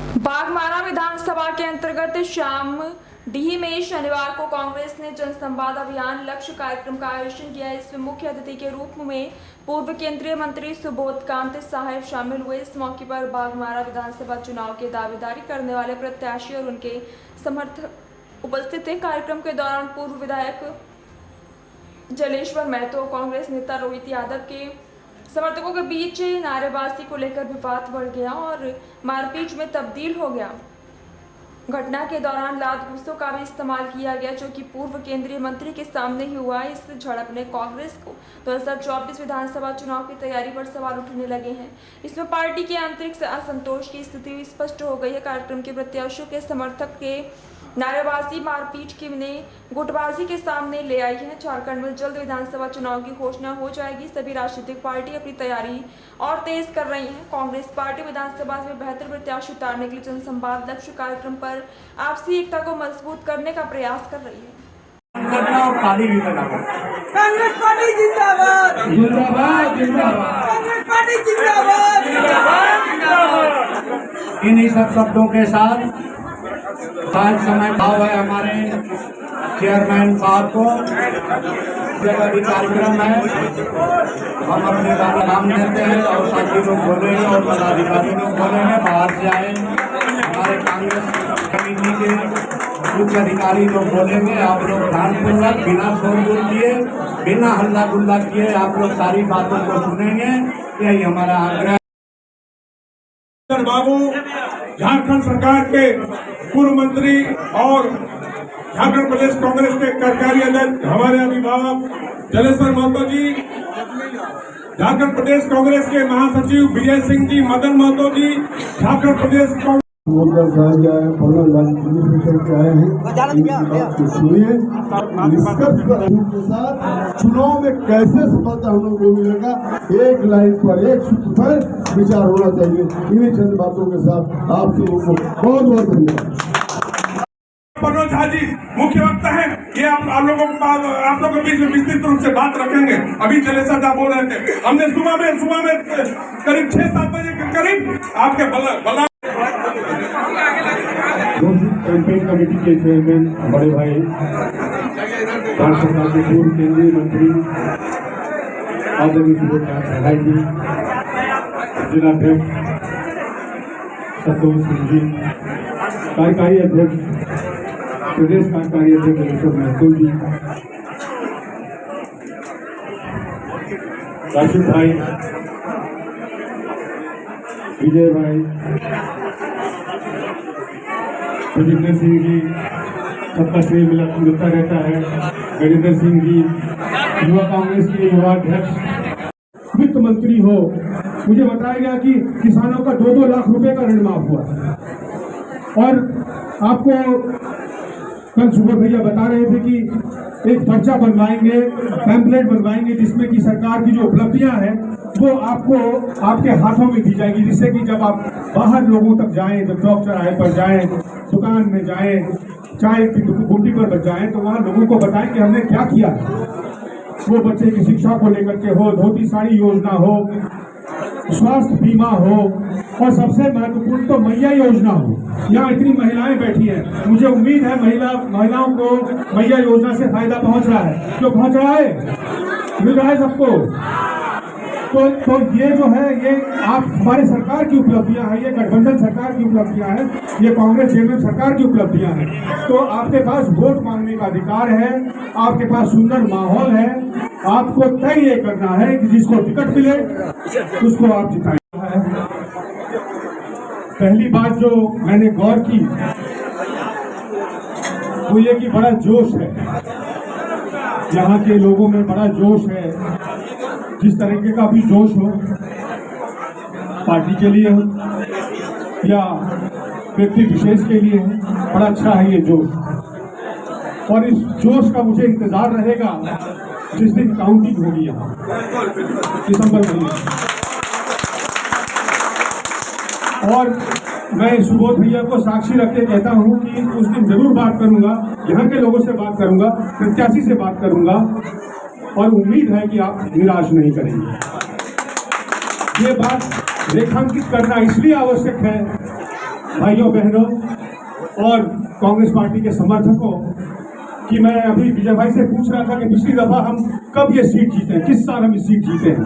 बाघमारा विधानसभा के अंतर्गत शाम डीह में शनिवार को कांग्रेस ने जनसंवाद अभियान लक्ष्य कार्यक्रम का आयोजन किया। इसमें मुख्य अतिथि के रूप में पूर्व केंद्रीय मंत्री सुबोधकांत साहब शामिल हुए। इस मौके पर बाघमारा विधानसभा चुनाव की दावेदारी करने वाले प्रत्याशी और उनके समर्थक उपस्थित थे। कार्यक्रम के दौरान पूर्व विधायक जलेश्वर महतो, कांग्रेस नेता रोहित यादव के समर्थकों के बीच नारेबाजी को लेकर विवाद बढ़ गया और मारपीट में तब्दील हो गया। घटना के दौरान लात घूंसों का भी इस्तेमाल किया गया, जो कि पूर्व केंद्रीय मंत्री के सामने ही हुआ। इस झड़प ने कांग्रेस को 2024 विधानसभा चुनाव की तैयारी पर सवाल उठने लगे हैं। इसमें पार्टी के आंतरिक असंतोष की स्थिति स्पष्ट हो गई है। कार्यक्रम के प्रत्याशियों के समर्थक के नारेबाजी मारपीट की ने गुटबाजी के सामने ले आई है। झारखंड में जल्द विधानसभा चुनाव की घोषणा हो जाएगी। सभी राजनीतिक पार्टी अपनी तैयारी और तेज कर रही हैं। कांग्रेस पार्टी विधानसभा में बेहतर प्रत्याशी उतारने के लिए जनसंवाद लक्ष्य कार्यक्रम पर आपसी एकता को मजबूत करने का प्रयास कर रही है। कांग्रेस पार्टी जिंदाबाद, जिंदाबाद जिंदाबाद, कांग्रेस पार्टी जिंदाबाद, जिंदाबाद। इन्हीं सब शब्दों के साथ आज समय भाव है हमारे चेयरमैन साहब को जगह कार्यक्रम है। हम अपने नाम देते हैं और साथी लोग बोलेंगे और पदाधिकारी लोग बोलेंगे। बाहर से आए हमारे कांग्रेस कमेटी के उच्च अधिकारी लोग बोलेंगे। आप लोग ध्यानपूर्वक बिना शोरगुल किए, बिना हल्ला गुल्ला किए आप लोग सारी बातों को सुनेंगे। यही हमारा आग्रह। बाबू झारखंड सरकार के पूर्व मंत्री और झारखंड प्रदेश कांग्रेस के कार्यकारी अध्यक्ष हमारे अभिभावक जलेश्वर महतो जी, झारखंड प्रदेश कांग्रेस के महासचिव विजय सिंह जी, मदन महतो जी, झारखंड प्रदेश कांग्रेस सुनिए निष्कर्ष के साथ चुनाव में कैसे सफलता हम लोग को मिलेगा, एक लाइन पर एक सूत्र पर विचार होना चाहिए। इन्हीं चंद बातों के साथ आप लोगों को बहुत बहुत धन्यवाद। मनोज झा जी मुख्य वक्ता है, ये आप लोगों के बीच में विस्तृत रूप से बात रखेंगे। अभी जलेश्वर साहब बोल रहे थे, हमने सुबह में करीब 6-7 बजे के करीब आपके बल्ला कैंपेन कमेटी के चेयरमैन बड़े भाई, भारत सरकार के पूर्व केंद्रीय मंत्री आदरणीय सुबोधकांत साहब जी, जिलाध्यक्ष संतोष सिंह जी, कार्यकारी अध्यक्ष प्रदेश कार्यकारी अध्यक्ष जलेश्वर महतो जी, राशिद भाई, विजय भाई, प्रजिंदर सिंह जी, सबका श्रेय मिलता रहता है, गजेंद्र सिंह जी, युवा कांग्रेस के युवा अध्यक्ष, वित्त मंत्री हो। मुझे बताया गया कि किसानों का 2-2 लाख रुपए का ऋण माफ हुआ और आपको कल सुबह भैया बता रहे थे कि एक पर्चा बनवाएंगे, पैम्पलेट बनवाएंगे जिसमें कि सरकार की जो उपलब्धियां हैं वो आपको आपके हाथों में दी जाएगी, जिससे कि जब आप बाहर लोगों तक जाएं, जब चौक चौराहे पर जाएं, दुकान में जाएं, चाय की गुमटी पर जाएं, तो वहाँ लोगों को बताएं कि हमने क्या किया है। वो बच्चे की शिक्षा को लेकर के हो, धोती साड़ी योजना हो, स्वास्थ्य बीमा हो और सबसे महत्वपूर्ण तो मैया योजना हो। यहाँ इतनी महिलाएं बैठी हैं, मुझे उम्मीद है महिलाओं को मैया योजना से फायदा पहुंच रहा है। जो पहुंच रहा है, मिल रहा है सबको। तो ये जो है, ये आप हमारे सरकार की उपलब्धियां हैं, ये गठबंधन सरकार की उपलब्धियां हैं, ये कांग्रेस जेएमएम सरकार की उपलब्धियां हैं। तो आपके पास वोट मांगने का अधिकार है, आपके पास सुंदर माहौल है। आपको तय ये करना है कि जिसको टिकट मिले उसको आप जिताएं। पहली बात जो मैंने गौर की वो ये कि बड़ा जोश है, यहाँ के लोगों में बड़ा जोश है। जिस तरीके का भी जोश हो, पार्टी के लिए हो या व्यक्ति विशेष के लिए हो, बड़ा अच्छा है ये जोश। और इस जोश का मुझे इंतजार रहेगा जिस दिन काउंटिंग होगी यहाँ दिसंबर महीने। और मैं सुबोध भैया को साक्षी रख के कहता हूँ कि उस दिन जरूर बात करूंगा, यहाँ के लोगों से बात करूंगा, प्रत्याशी से बात करूंगा और उम्मीद है कि आप निराश नहीं करेंगे। ये बात रेखांकित करना इसलिए आवश्यक है भाइयों बहनों और कांग्रेस पार्टी के समर्थकों कि मैं अभी विजय भाई से पूछ रहा था कि पिछली दफा हम कब ये सीट जीते हैं, किस साल हम इस सीट जीते हैं।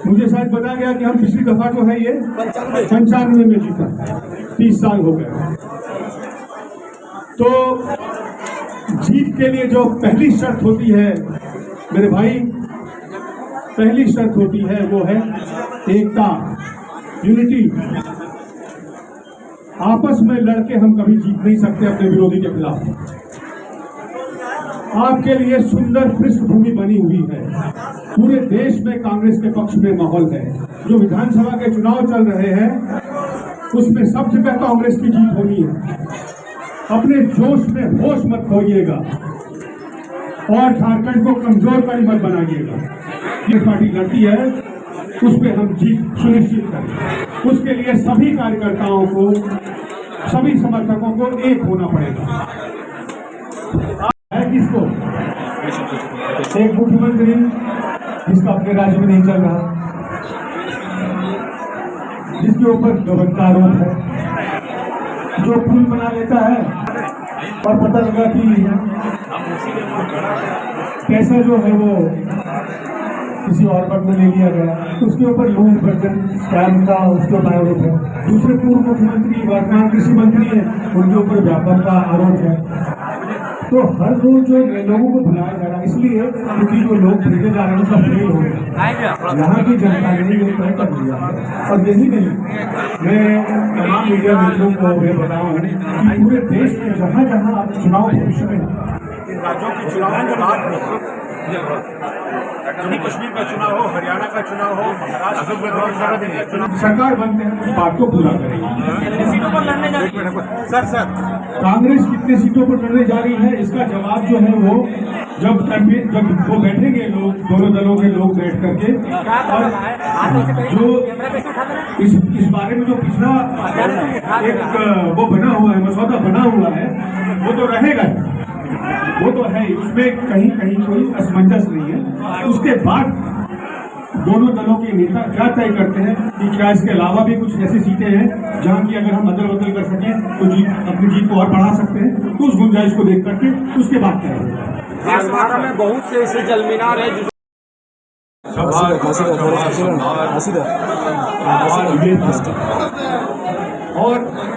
मुझे शायद बताया गया कि हम पिछली दफा जो है ये 95 में जीता, 30 साल हो गए। तो जीत के लिए जो पहली शर्त होती है मेरे भाई, पहली शर्त होती है वो है एकता, यूनिटी। आपस में लड़के हम कभी जीत नहीं सकते अपने विरोधी के खिलाफ। आपके लिए सुंदर पृष्ठभूमि बनी हुई है, पूरे देश में कांग्रेस के पक्ष में माहौल है। जो विधानसभा के चुनाव चल रहे हैं उसमें सब जगह कांग्रेस की जीत होनी है। अपने जोश में होश मत खोइएगा और झारखंड को कमजोर कड़ी मत बनाइएगा। ये पार्टी लड़ती है उस पर हम जीत सुनिश्चित करें। उसके लिए सभी कार्यकर्ताओं को, सभी समर्थकों को एक होना पड़ेगा। है किसको? एक मुख्यमंत्री जिसका अपने राज्य में नहीं चल रहा, जिसके ऊपर गबन का आरोप है, जो पुल बना लेता है और पता लगा कि पैसा जो है वो किसी और पद में ले लिया गया, उसके ऊपर लूट वर्जन स्कैम का उसके ऊपर आरोप है। दूसरे पूर्व मुख्यमंत्री वर्तमान कृषि मंत्री है, उनके ऊपर व्यापक का आरोप है। तो हर रोज जो लोगों को बुलाया जा रहा है इसलिए क्योंकि जो लोग भेजे जा रहे हैं सब फेल हो गए। यहाँ की जनता ने ये तय कर दिया है। और यही नहीं, मैं तमाम मीडिया मित्रों को ये बताऊं कि पूरे देश में जहाँ जहाँ आप चुनाव भविष्य में राज्यों के चुनाव की बात हो, जम्मू कश्मीर का चुनाव हो, हरियाणा का चुनाव हो, महाराष्ट्र का चुनाव, सरकार बनते हैं उस बात को पूरा करेगी। सीटों पर लड़ने जा रही है। सर कांग्रेस कितने सीटों पर लड़ने जा रही है इसका जवाब जो है वो जब वो बैठेंगे लोग, दोनों दलों के लोग बैठ करके, और जो इस बारे में जो पिछला एक वो बना हुआ है, मसौदा बना हुआ है, वो तो रहेगा, वो तो है, उसमें कहीं कहीं कोई असमंजस नहीं है। उसके बाद दोनों दलों के नेता क्या तय करते हैं कि क्या इसके अलावा भी कुछ ऐसी सीटें हैं जहां की अगर हम अदल बदल कर सकें तो अपनी जीत को और बढ़ा सकते हैं, तो उस गुंजाइश को देख करके उसके बाद तय होगा। हरियाणा में बहुत से ऐसे जलमीनार है और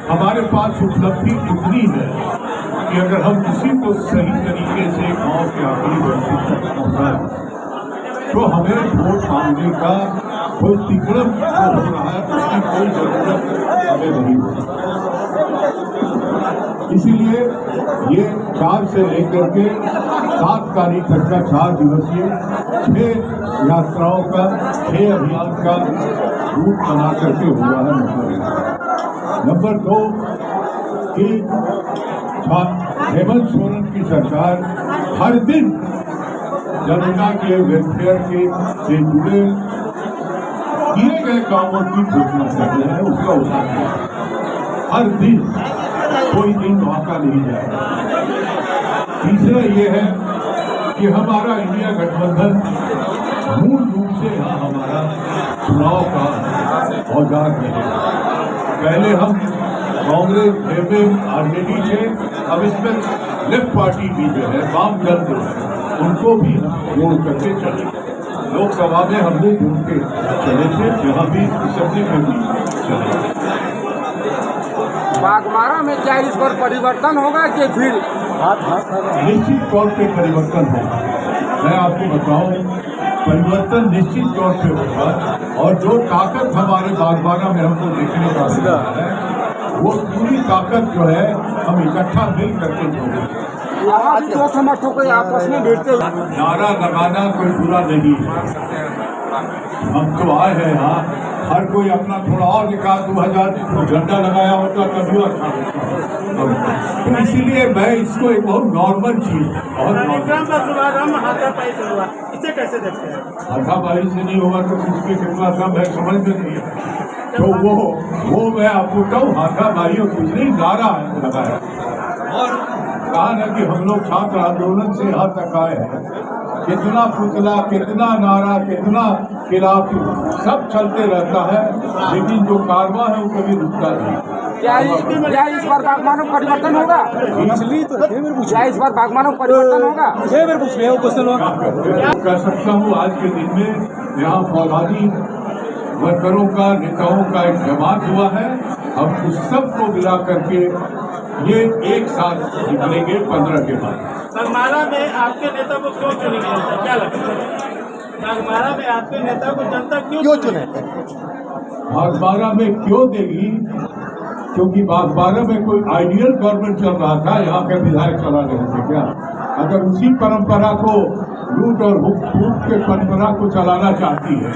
हमारे पास उपलब्धि इतनी है कि अगर हम किसी को सही तरीके से गांव के आखिरी व्यक्ति तक पहुंचाएं तो हमें वोट मांगने का कोई तिकड़म जो हो रहा है उसकी कोई जरूरत हमें नहीं होती। इसीलिए ये 4 से लेकर के 7 तारीख तक का 4 दिवसीय 6 यात्राओं का 6 अभियान का रूट बना करके हुआ है। नंबर 2 कि हेमंत सोरेन की सरकार हर दिन जनता के वेलफेयर के से जुड़े किए गए कामों की घोषणा कर रहे हैं, उसका उदाहरण हर दिन, कोई दिन मौका नहीं जाएगा। तीसरा ये है कि हमारा इंडिया गठबंधन मूल रूप से यहाँ हमारा चुनाव का औजार रहेगा। पहले हम कांग्रेस में आरजेडी थे, अब इसमें लेफ्ट पार्टी भी जो है वाम दल जो है उनको भी जोड़ करके चले। लोकसभा में हमने जुड़ के चले थे, यहाँ भी असेंबली में भी चले। बागमारा में क्या इस पर परिवर्तन होगा कि फिर निश्चित तौर पे परिवर्तन होगा। मैं आपको बताऊं, परिवर्तन निश्चित तौर पे होगा और जो ताकत हमारे बागमारा में हमको देखने का मिला है वो पूरी ताकत जो है हम इकट्ठा मिल करके जोड़ेंगे। दो समर्थकों को आपस में भिड़ते नारा लगाना कोई बुरा नहीं है। हम तो आए हैं यहाँ, हर कोई अपना थोड़ा और दिखा, 2000 झंडा लगाया होता तभी अच्छा होता। तो इसीलिए मैं इसको एक बहुत नॉर्मल चीज, इसे कैसे देखते हैं? हाथापाई से नहीं होगा तो किसके कितना कम है समझ में नहीं है। तो वो मैं आपको कहूँ, हाथापाई और कुछ नहीं, नारा लगाया और कहा ना कि हम लोग छात्र आंदोलन से यहाँ तक आए हैं। कितना पुतला, कितना नारा, कितना खिलाफ सब चलते रहता है, लेकिन जो कारवा है वो कभी रुकता नहीं। क्या इस बार बागमानों परिवर्तन होगा? क्या इस बार बागमानों परिवर्तन होगा? कह सकता हूँ आज के दिन में यहाँ फौलादी वर्करों का, नेताओं का एक जमात हुआ है। हम उस सब को मिला करके ये एक साथ निकलेंगे 15 के बाद। बागमारा में आपके नेता को क्यों चुनी जनता, क्या लगता है? बागमारा में आपके नेता को जनता क्यों चुने? बागमारा में क्यों देगी? क्योंकि बागमारा में कोई आइडियल गवर्नमेंट चल रहा था, यहाँ के विधायक चला रहे थे क्या? अगर उसी परंपरा को लूट और फूट के परंपरा को चलाना चाहती है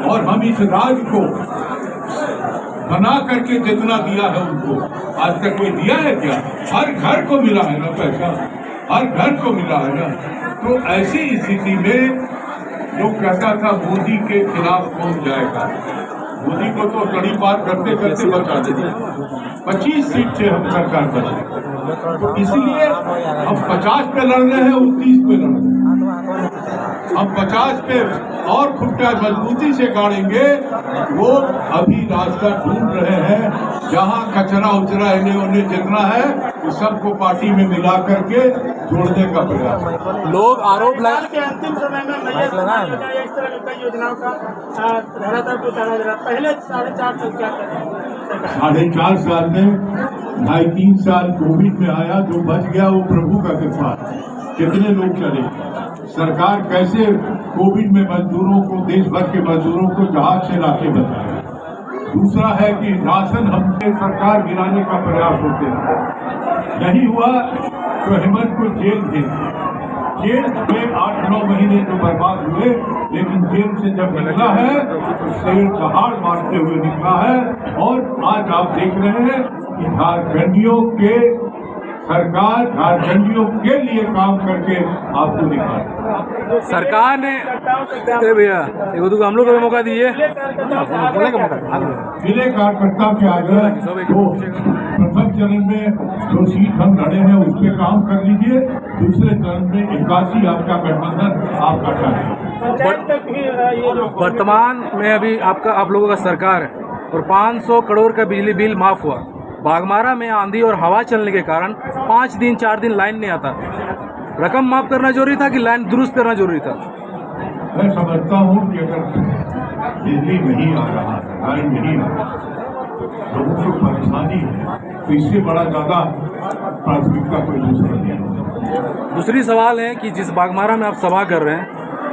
और हम इस राज को बना करके जितना दिया है उनको, आज तक कोई दिया है क्या? हर घर को मिला है ना पैसा, हर घर को मिला है ना। तो ऐसी स्थिति में लोग कहता था मोदी के खिलाफ कौन जाएगा, मोदी को तो कड़ी पार करते करते बचा देंगे। 25 सीट से हम सरकार बनाए, तो इसलिए हम 50 पे लड़ रहे हैं, 29 पे लड़ रहे हैं। हम 50 पे और खुट्टा मजबूती से गाड़ेंगे। वो अभी रास्ता ढूंढ रहे हैं, जहां कचरा उचरा इन्हें उन्हें जितना है उस सबको पार्टी में मिला करके जोड़ने का प्रयास। लोग आरोप लगा के अंतिम समय में इस तरह की कई योजनाओं का धरातल को उतारा जा रहा है। पहले 4.5 साल क्या करें? 4.5 साल में 2.5-3 साल कोविड में आया, जो बच गया वो प्रभु का कृपा। कितने लोग चले? सरकार कैसे कोविड में मजदूरों को, देश भर के मजदूरों को जहाज से लाके बचाया। दूसरा है कि राशन हमने सरकार गिराने का प्रयास होते हैं, नहीं हुआ तो हेमंत को जेल भेज दिया। जेल में 8-9 महीने तो बर्बाद हुए, लेकिन जेल से जब निकला है तो शेर दहाड़ मारते हुए निकला है। और आज आप देख रहे हैं कि झारखंडियों के सरकार झारखंडियों के लिए काम करके आपको दिखा। सरकार ने भैया तो हम लोग को भी मौका दिए, जिले कार्यकर्ता के आगे तो प्रथम चरण में जो सीट हम लड़े हैं उस पर काम कर लीजिए। दूसरे चरण में 81 आपका गठबंधन आपका चाहिए। वर्तमान में अभी आप लोगों का सरकार है और 500 करोड़ का बिजली बिल माफ हुआ। बागमारा में आंधी और हवा चलने के कारण 5 दिन 4 दिन लाइन नहीं आता। रकम माफ करना जरूरी था कि लाइन दुरुस्त करना जरूरी था? मैं समझता हूँ कि अगर बिजली नहीं आ रहा है, लाइन नहीं आ रहा, लोगों को परेशानी है, तो इससे बड़ा ज्यादा प्राथमिकता कोई दूसरा नहीं है। दूसरी सवाल है कि जिस बागमारा में आप सभा कर रहे हैं,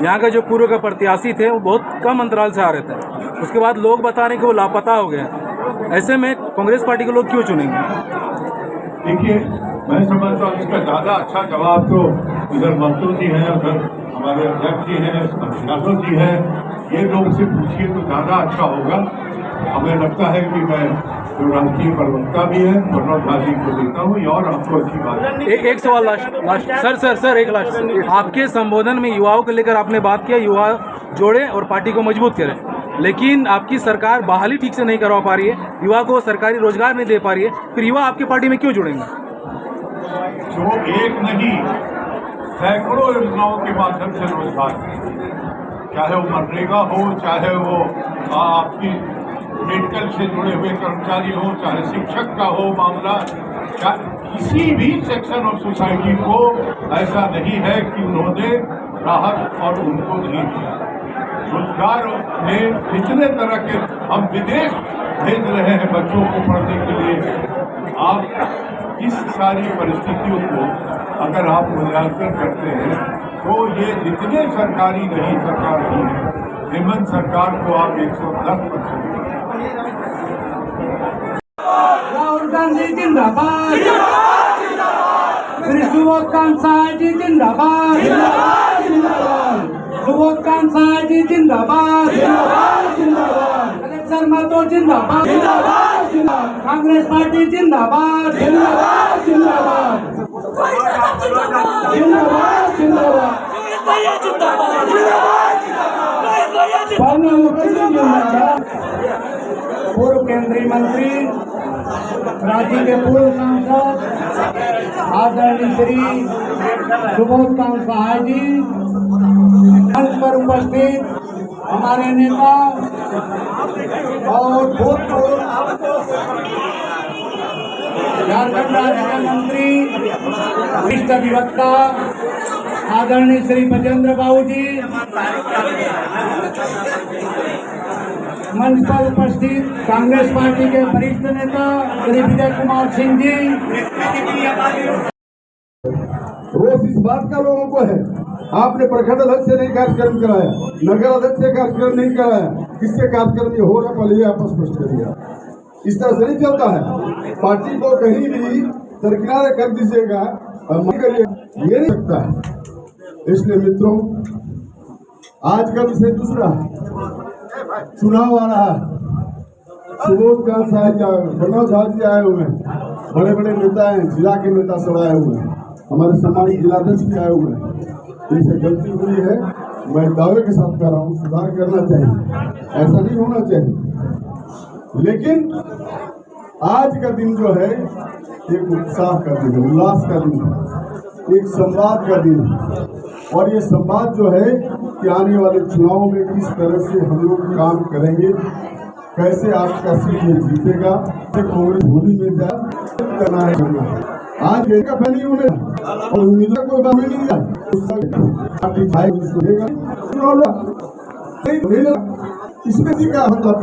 यहाँ का जो पूर्व का प्रत्याशी थे वो बहुत कम अंतराल से आ रहे थे, उसके बाद लोग बता रहे कि वो लापता हो गए। ऐसे में कांग्रेस पार्टी के लोग क्यों चुनेंगे? देखिए, मैं समझता हूँ इसका ज्यादा अच्छा जवाब तो इधर मंत्री जी हैं, उधर हमारे अध्यक्ष जी हैं, यादव जी हैं, ये लोग से पूछिए तो ज्यादा अच्छा होगा। हमें लगता है कि मैं जो राजकीय प्रवक्ता भी है प्रणव झा जी को देता हूँ। और आपको अच्छी बात है, एक सवाल लास्ट सर एक लास्ट। आपके संबोधन में युवाओं को लेकर आपने बात किया, युवा जोड़े और पार्टी को मजबूत करें, लेकिन आपकी सरकार बहाली ठीक से नहीं करवा पा रही है, युवा को सरकारी रोजगार नहीं दे पा रही है, फिर युवा आपकी पार्टी में क्यों जुड़ेंगे? जो एक नहीं सैकड़ों योजनाओं के माध्यम से रोजगार, चाहे वो मनरेगा हो, चाहे वो आपकी मेडिकल से जुड़े हुए कर्मचारी हो, चाहे शिक्षक का हो मामला, किसी भी सेक्शन ऑफ सोसाइटी को ऐसा नहीं है कि उन्होंने राहत और उनको नहीं दिया। रोजगार में कितने तरह के हम विदेश भेज रहे हैं बच्चों को पढ़ने के लिए। आप इस सारी परिस्थितियों को अगर आप मूल्यांकन करते हैं तो ये जितने सरकारी नहीं सरकार की है, हेमंत सरकार को आप 110%। राहुल गांधी जिंदाबाद, सुबोध कांसाल जी जिंदाबाद, सुबोध कांसाल जी जिंदाबाद, कलेक्टर महतो जिंदाबाद, कांग्रेस पार्टी जिंदाबाद, जिंदाबाद जिंदाबाद पूर्व केंद्रीय मंत्री, राज्य के पूर्व सांसद आदरणीय श्री सुबोध कांसाल जी, मंच पर उपस्थित हमारे नेता और भूतपूर्व झारखंड राज्य के मंत्री वरिष्ठ अधिवक्ता आदरणीय श्री बजेंद्र बाबू जी, मंच पर उपस्थित कांग्रेस पार्टी के वरिष्ठ नेता श्री विजय कुमार सिंह जी। रोज इस बात का लोगों को है, आपने प्रखंड अध्यक्ष से नहीं कार्यक्रम कराया, नगर अध्यक्ष से कार्यक्रम नहीं कराया, किससे कार्यक्रम ये हो रहा पहले आप स्पष्ट करिए। इस तरह से नहीं चलता है। पार्टी को कहीं भी दरकिनार कर दीजिएगा ये नहीं सकता है। इसलिए मित्रों, आज का विषय दूसरा चुनाव आ रहा है। सुबोध कांत साहब मनोज झा जी आए हुए हैं, बड़े बड़े नेता हैं, जिला के नेता सब आए हुए हैं, हमारे सम्मानित जिलाध्यक्ष भी आए हुए हैं। इनसे गलती हुई है, मैं दावे के साथ कर रहा हूँ, सुधार करना चाहिए, ऐसा नहीं होना चाहिए। लेकिन आज का दिन जो है एक उत्साह का दिन है, उल्लास का दिन है, एक संवाद का दिन है। और ये संवाद जो है कि आने वाले चुनाव में किस तरह से हम लोग काम करेंगे, कैसे आपका सीट जीतेगा, कांग्रेस भूमि में जा करना है। आज का फैली उन्हें और उम्मीदवार कोई बात नहीं है, इसमें जी का मतलब